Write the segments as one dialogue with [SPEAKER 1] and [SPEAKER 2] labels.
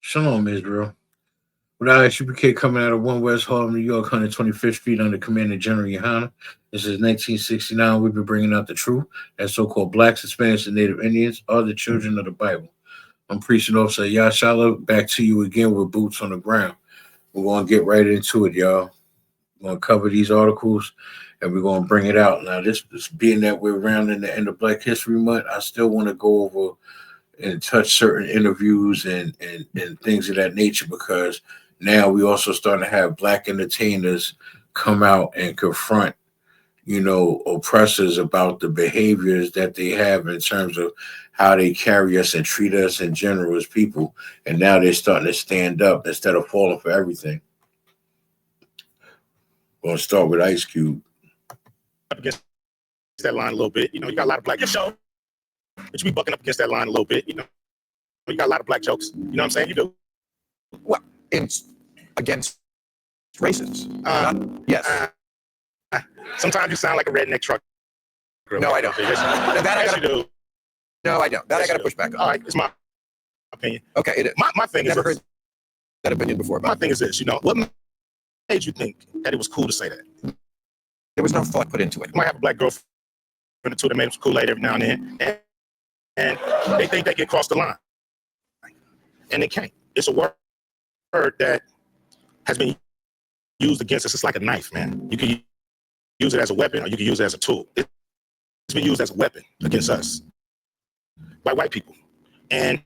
[SPEAKER 1] Shalom, Israel. Without SUPK coming out of 1 West Harlem, New York, 125th Street under Commander General Yohana. This is 1969. We've been bringing out the truth that so-called blacks, Hispanics, and Native Indians are the children of the Bible. I'm Priest and Officer Yashala. Back to you again with boots on the ground. We're going to get right into it, y'all. We're going to cover these articles and we're going to bring it out. Now, this being that we're around in the end of Black History Month, I still want to go over and touch certain interviews and things of that nature, because now we also starting to have black entertainers come out and confront, oppressors about the behaviors that they have in terms of how they carry us and treat us in general as people. And now they're starting to stand up instead of falling for everything. Going to start with Ice Cube.
[SPEAKER 2] Up against that line a little bit. You got a lot of black show, but you be bucking up against that line a little bit. You got a lot of black jokes. You know what I'm saying? You do.
[SPEAKER 3] Well, it's against races. Yes.
[SPEAKER 2] Sometimes you sound like a redneck truck.
[SPEAKER 3] No, I don't.
[SPEAKER 2] Yes, you do.
[SPEAKER 3] No, I don't. That I got to push back on.
[SPEAKER 2] All right, it's my opinion.
[SPEAKER 3] Okay, it is.
[SPEAKER 2] My thing is
[SPEAKER 3] Never heard that opinion before.
[SPEAKER 2] My thing is this. What made you think that it was cool to say that?
[SPEAKER 3] There was no thought put into it.
[SPEAKER 2] You might have a black girlfriend or two that made some Kool-Aid every now and then, and they think they can cross the line, and they can't. It's a word that has been used against us. It's like a knife, man. You can use it as a weapon, or you can use it as a tool. It's been used as a weapon against us by white people, and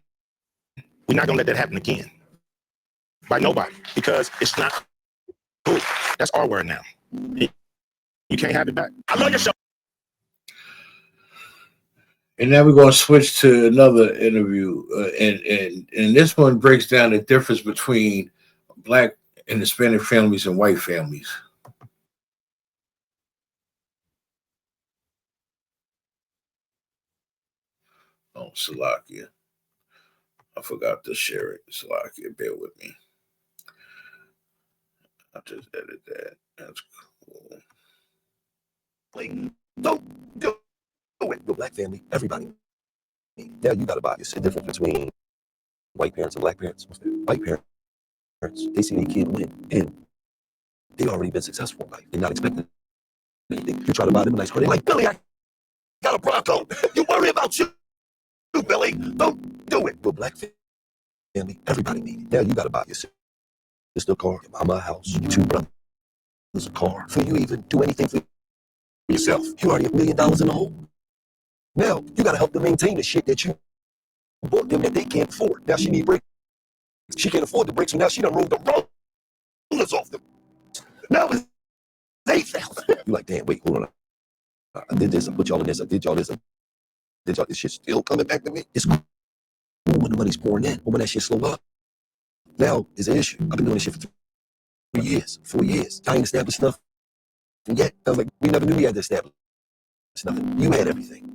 [SPEAKER 2] we're not gonna let that happen again by nobody, because it's not cool. That's our word now. You can't have it back. I love your show.
[SPEAKER 1] And now we're going to switch to another interview, and this one breaks down the difference between black and Hispanic families and white families. Oh, Salakia. I forgot to share it. Salakia, bear with me. I'll just edit that. That's cool.
[SPEAKER 3] Don't do it. Your black family, everybody. Now you got to buy. It's the difference between white parents and black parents. White parents, they see their kid win, and they already been successful in life. They're not expecting anything. You try to buy them a nice car, they're like, Billy, I got a Bronco. You worry about you, Billy. Don't do it. Your black family, everybody needs it. Now you got to buy your sister a car, your mama a house, your two brothers a car. Before you even do anything for yourself, you already $1 million in the hole. Now you got to help them maintain the shit that you bought them that they can't afford. Now she need brakes. She can't afford the brakes, so now she done rolled the rollers off them. Now it's $8,000. You like, damn, wait, hold on. I did this, I put y'all in this, I did y'all this, I did y'all this shit still coming back to me. It's cool when the money's pouring in, but when that shit slow up, now is an issue. I've been doing this shit for 3 years, 4 years. I ain't established nothing yet. I was like, we never knew we had to establish nothing. You had everything.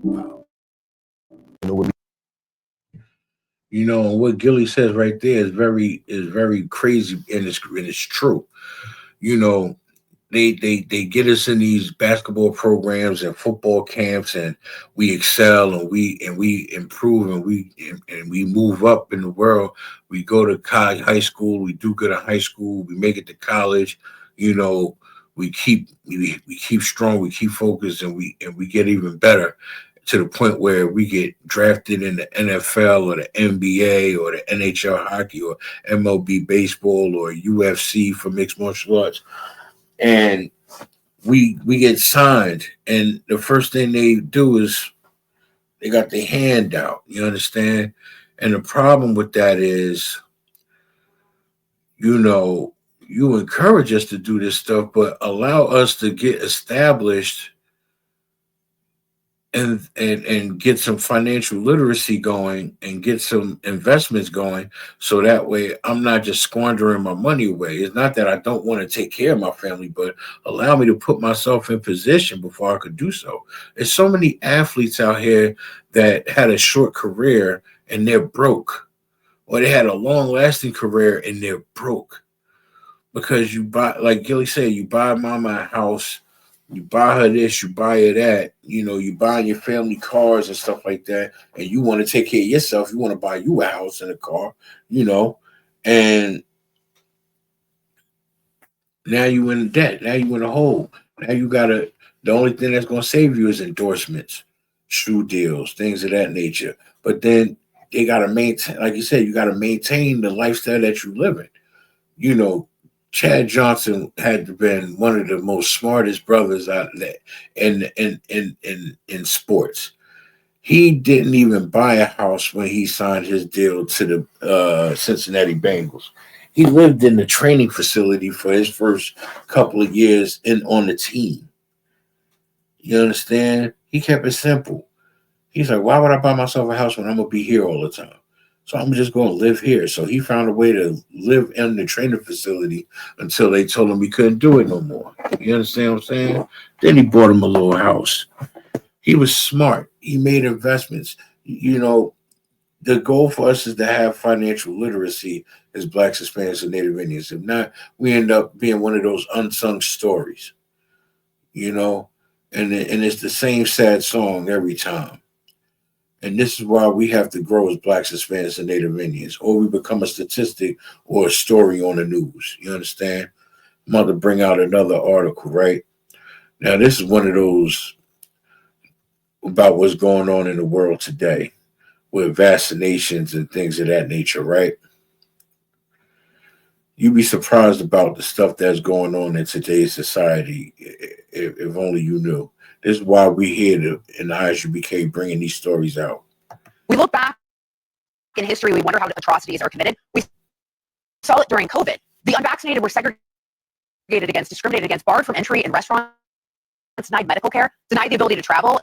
[SPEAKER 1] What Gilly says right there is very crazy, and it's true. They get us in these basketball programs and football camps, and we excel and we improve and we move up in the world. We go to high school, we do good in high school, we make it to college. We keep strong, we keep focused, and we get even better, to the point where we get drafted in the NFL or the NBA or the NHL hockey or MLB baseball or UFC for mixed martial arts. And we get signed, and the first thing they do is they got their hand out. You understand? And the problem with that is, you encourage us to do this stuff, but allow us to get established and get some financial literacy going and get some investments going, so that way I'm not just squandering my money away. It's not that I don't want to take care of my family, but allow me to put myself in position before I could do so. There's so many athletes out here that had a short career and they're broke, or they had a long-lasting career and they're broke, because you buy, like Gilly said, you buy mama a house, you buy her this, you buy her that, you buy your family cars and stuff like that, and you want to take care of yourself. You want to buy you a house and a car, And now you in debt. Now you in a hole. Now you gotta. The only thing that's gonna save you is endorsements, shoe deals, things of that nature. But then they gotta maintain, like you said, you gotta maintain the lifestyle that you live in. You know, Chad Johnson had been one of the most smartest brothers out there in sports. He didn't even buy a house when he signed his deal to the Cincinnati Bengals. He lived in the training facility for his first couple of years in on the team. You understand? He kept it simple. He's like, why would I buy myself a house when I'm gonna be here all the time? So I'm just gonna live here. So he found a way to live in the training facility until they told him he couldn't do it no more. You understand what I'm saying? Then he bought him a little house. He was smart. He made investments. You know, the goal for us is to have financial literacy as Blacks, Hispanics, and Native Indians. If not, we end up being one of those unsung stories, you know, and it's the same sad song every time. And this is why we have to grow as Blacks, Hispanics, and Native Indians, or we become a statistic or a story on the news. You understand? I'm about to bring out another article, right? Now, this is one of those about what's going on in the world today with vaccinations and things of that nature, right? You'd be surprised about the stuff that's going on in today's society if only you knew. This is why we're here in the ISUBK bringing these stories out.
[SPEAKER 4] We look back in history, we wonder how atrocities are committed. We saw it during COVID. The unvaccinated were segregated against, discriminated against, barred from entry in restaurants, denied medical care, denied the ability to travel,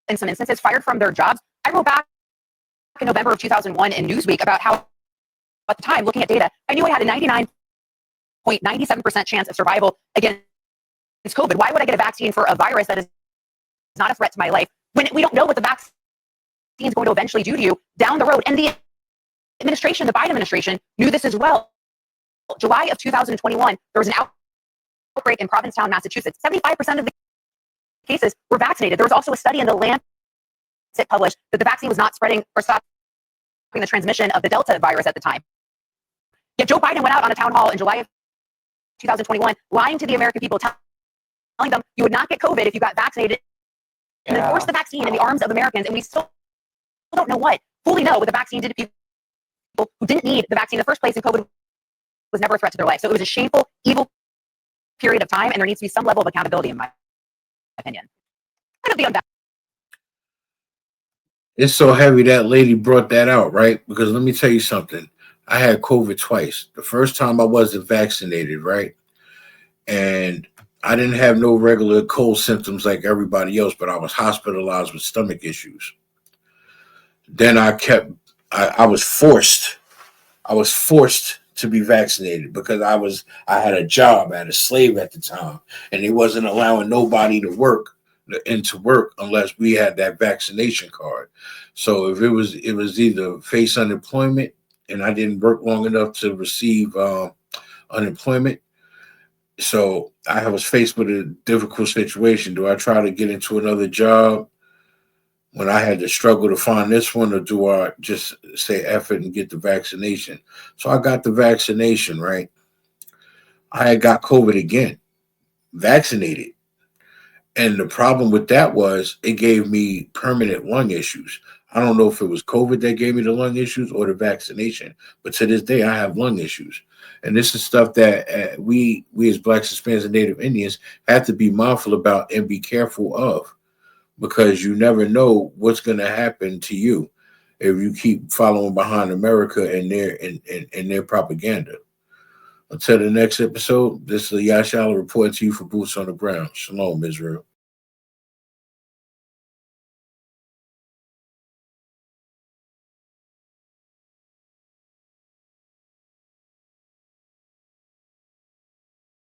[SPEAKER 4] in some instances, fired from their jobs. I wrote back in November of 2001 in Newsweek about how, at the time, looking at data, I knew I had a 99.97% chance of survival against COVID. Why would I get a vaccine for a virus that is not a threat to my life when we don't know what the vaccine is going to eventually do to you down the road? And the administration, the Biden administration, knew this as well. July of 2021, there was an outbreak in Provincetown, Massachusetts. 75% of the cases were vaccinated. There was also a study in the Lancet published that the vaccine was not spreading or stopping the transmission of the Delta virus at the time. Yet Joe Biden went out on a town hall in July of 2021, lying to the American people, telling them you would not get COVID if you got vaccinated, and then forced the vaccine in the arms of Americans. And we still don't know fully know what the vaccine did to people who didn't need the vaccine in the first place, and COVID was never a threat to their life. So it was a shameful, evil period of time, and there needs to be some level of accountability, in my opinion.
[SPEAKER 1] It's so heavy that lady brought that out, right? Because let me tell you something. I had COVID twice. The first time I wasn't vaccinated, right? And I didn't have no regular cold symptoms like everybody else, but I was hospitalized with stomach issues. Then I was forced to be vaccinated because I had a job, I had a slave at the time, and they wasn't allowing nobody to work unless we had that vaccination card. So if it was either face unemployment, and I didn't work long enough to receive unemployment. So I was faced with a difficult situation. Do I try to get into another job when I had to struggle to find this one, or do I just say F it and get the vaccination? So I got the vaccination, right? I had got COVID again, vaccinated. And the problem with that was it gave me permanent lung issues. I don't know if it was COVID that gave me the lung issues or the vaccination, but to this day, I have lung issues. And this is stuff that we as Blacks, Hispanics, and Native Indians have to be mindful about and be careful of, because you never know what's going to happen to you if you keep following behind America and their propaganda. Until the next episode, this is Yashala reporting to you for Boots on the Ground. Shalom, Israel.